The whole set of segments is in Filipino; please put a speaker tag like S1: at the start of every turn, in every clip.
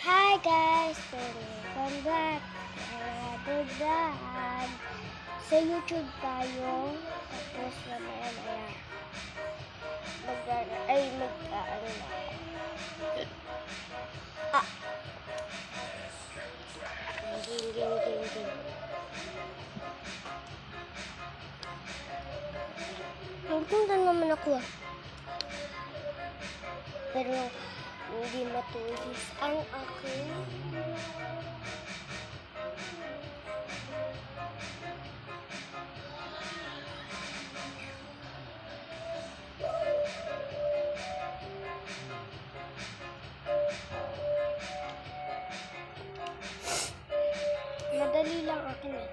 S1: Hi guys! Welcome back to another vlog. Sa YouTube tayo. Tapos mamaya mag-ano na. Ging. Nagpunta naman ako. Pero hindi matulis ang akin. Madali lang akin eh.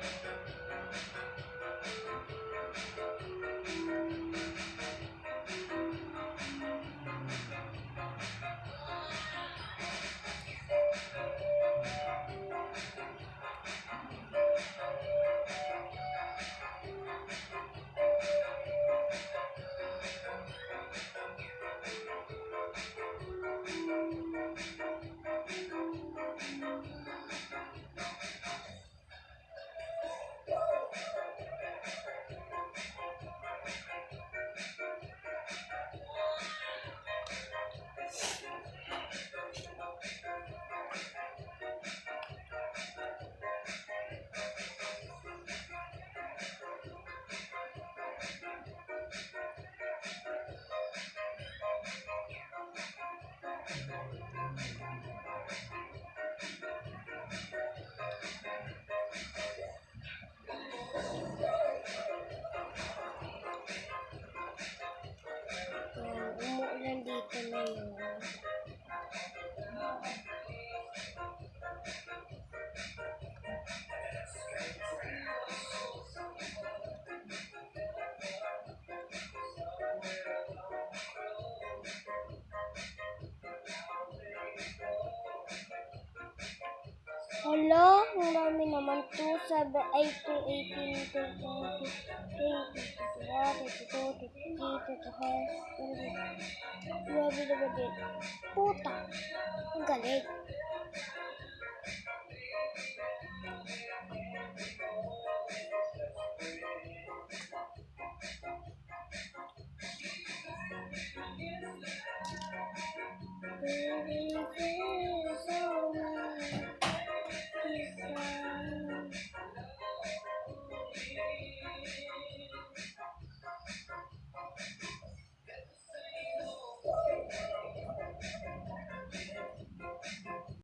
S1: Umuulan dito na yun. Hala, ang dami naman. 2, 7, 8, 18, 20, 21, 22, 23, 24, 25, 26, 27. Grabe naman din. Puta, ang galing.